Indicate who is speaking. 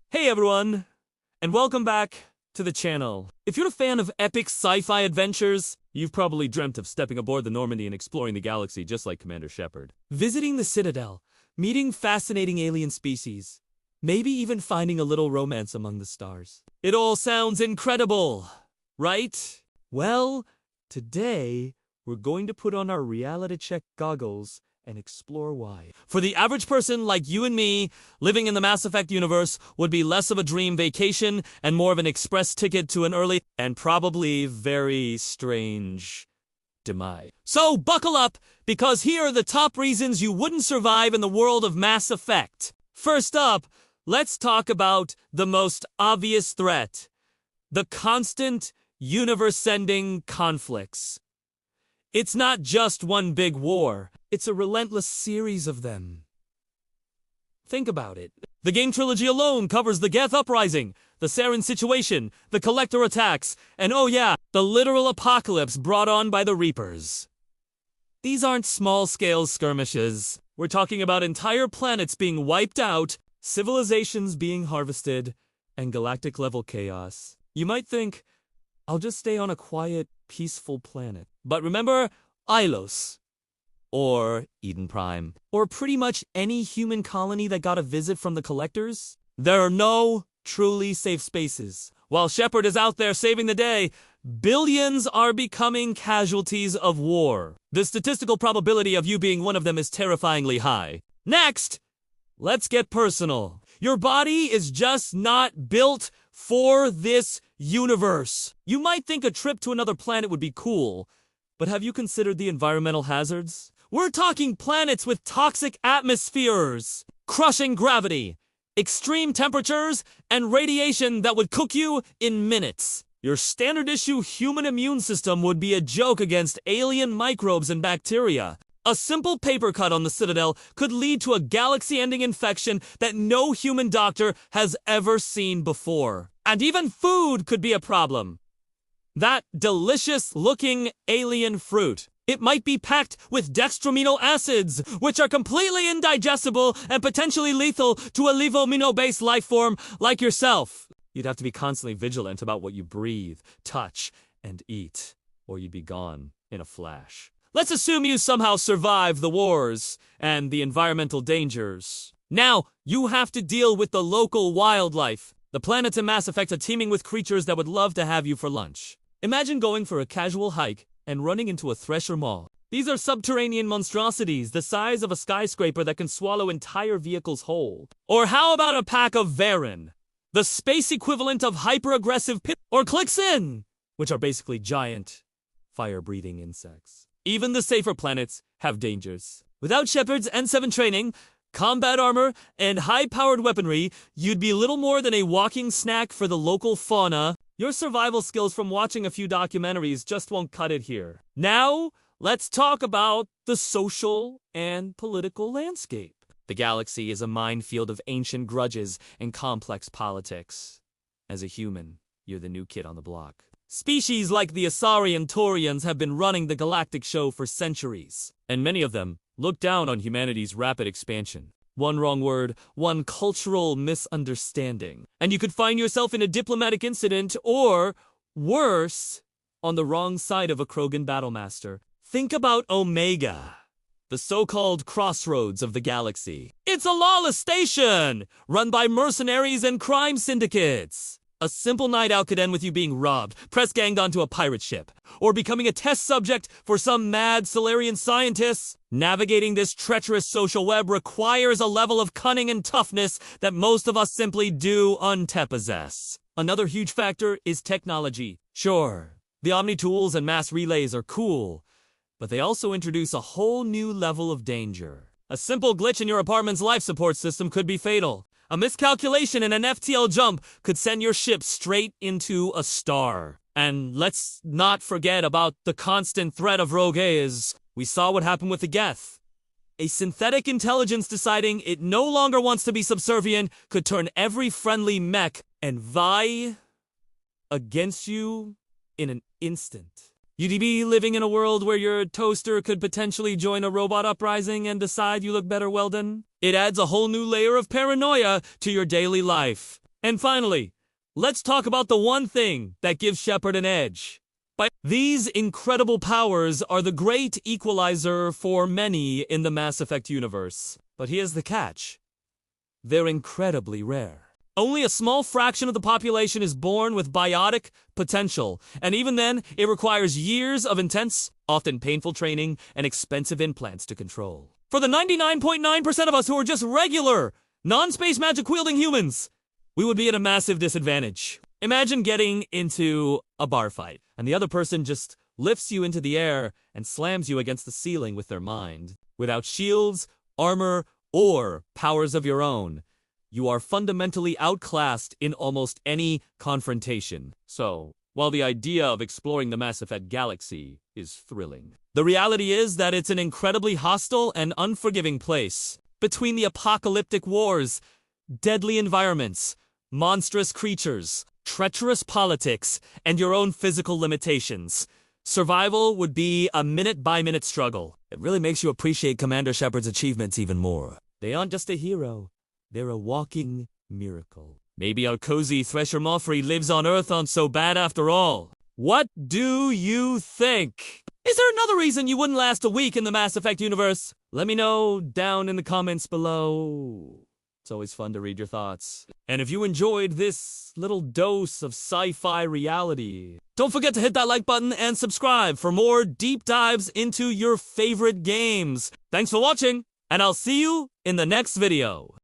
Speaker 1: Hey everyone, and welcome back to the channel. If you're a fan of epic sci-fi adventures, you've probably dreamt of stepping aboard the Normandy and exploring the galaxy just like Commander Shepard. Visiting the Citadel, meeting fascinating alien species, maybe even finding a little romance among the stars. It all sounds incredible, right? Well, today we're going to put on our reality check goggles and explore why. For the average person like you and me, living in the Mass Effect universe would be less of a dream vacation and more of an express ticket to an early and probably very strange demise. So buckle up, because here are the top reasons you wouldn't survive in the world of Mass Effect. First up, let's talk about the most obvious threat: the constant, universe-ending conflicts. It's not just one big war, it's a relentless series of them. Think about it. The game trilogy alone covers the Geth Uprising, the Saren situation, the Collector attacks, and oh yeah, the literal apocalypse brought on by the Reapers. These aren't small-scale skirmishes. We're talking about entire planets being wiped out, civilizations being harvested, and galactic-level chaos. You might think, I'll just stay on a quiet, peaceful planet. But remember Ilos, or Eden Prime, or pretty much any human colony that got a visit from the Collectors? There are no truly safe spaces. While Shepard is out there saving the day, billions are becoming casualties of war. The statistical probability of you being one of them is terrifyingly high. Next, let's get personal. Your body is just not built for this universe. You might think a trip to another planet would be cool, but have you considered the environmental hazards? We're talking planets with toxic atmospheres, crushing gravity, extreme temperatures, and radiation that would cook you in minutes. Your standard-issue human immune system would be a joke against alien microbes and bacteria. A simple paper cut on the Citadel could lead to a galaxy-ending infection that no human doctor has ever seen before. And even food could be a problem. That delicious-looking alien fruit. It might be packed with dextroamino acids, which are completely indigestible and potentially lethal to a levomino-based life form like yourself. You'd have to be constantly vigilant about what you breathe, touch, and eat, or you'd be gone in a flash. Let's assume you somehow survive the wars and the environmental dangers. Now, you have to deal with the local wildlife. The planets in Mass Effect are teeming with creatures that would love to have you for lunch. Imagine going for a casual hike and running into a Thresher Maw. These are subterranean monstrosities the size of a skyscraper that can swallow entire vehicles whole. Or how about a pack of Varen, the space equivalent of hyper-aggressive or Clixin, which are basically giant, fire-breathing insects. Even the safer planets have dangers. Without Shepard's N7 training, combat armor, and high-powered weaponry, you'd be little more than a walking snack for the local fauna. Your survival skills from watching a few documentaries just won't cut it here. Now, let's talk about the social and political landscape. The galaxy is a minefield of ancient grudges and complex politics. As a human, you're the new kid on the block. Species like the Asarian Taurians have been running the galactic show for centuries, and many of them look down on humanity's rapid expansion. One wrong word, one cultural misunderstanding, and you could find yourself in a diplomatic incident, or, worse, on the wrong side of a Krogan battlemaster. Think about Omega, the so-called crossroads of the galaxy. It's a lawless station, run by mercenaries and crime syndicates. A simple night out could end with you being robbed, press-ganged onto a pirate ship, or becoming a test subject for some mad Solarian scientists. Navigating this treacherous social web requires a level of cunning and toughness that most of us simply do possess. Another huge factor is technology. Sure, the Omni-tools and mass relays are cool, but they also introduce a whole new level of danger. A simple glitch in your apartment's life support system could be fatal. A miscalculation in an FTL jump could send your ship straight into a star. And let's not forget about the constant threat of rogues. We saw what happened with the Geth. A synthetic intelligence deciding it no longer wants to be subservient could turn every friendly mech and vie against you in an instant. You'd be living in a world where your toaster could potentially join a robot uprising and decide you look better, Weldon. It adds a whole new layer of paranoia to your daily life. And finally, let's talk about the one thing that gives Shepard an edge. These incredible powers are the great equalizer for many in the Mass Effect universe. But here's the catch. They're incredibly rare. Only a small fraction of the population is born with biotic potential, and even then, it requires years of intense, often painful training and expensive implants to control. For the 99.9% of us who are just regular, non-space magic-wielding humans, we would be at a massive disadvantage. Imagine getting into a bar fight, and the other person just lifts you into the air and slams you against the ceiling with their mind. Without shields, armor, or powers of your own, you are fundamentally outclassed in almost any confrontation. So, while the idea of exploring the Mass Effect galaxy is thrilling, the reality is that it's an incredibly hostile and unforgiving place. Between the apocalyptic wars, deadly environments, monstrous creatures, treacherous politics, and your own physical limitations, survival would be a minute-by-minute struggle. It really makes you appreciate Commander Shepard's achievements even more. They aren't just a hero. They're a walking miracle. Maybe our cozy Thresher Moffrey lives on Earth aren't so bad after all. What do you think? Is there another reason you wouldn't last a week in the Mass Effect universe? Let me know down in the comments below. It's always fun to read your thoughts. And if you enjoyed this little dose of sci-fi reality, don't forget to hit that like button and subscribe for more deep dives into your favorite games. Thanks for watching, and I'll see you in the next video.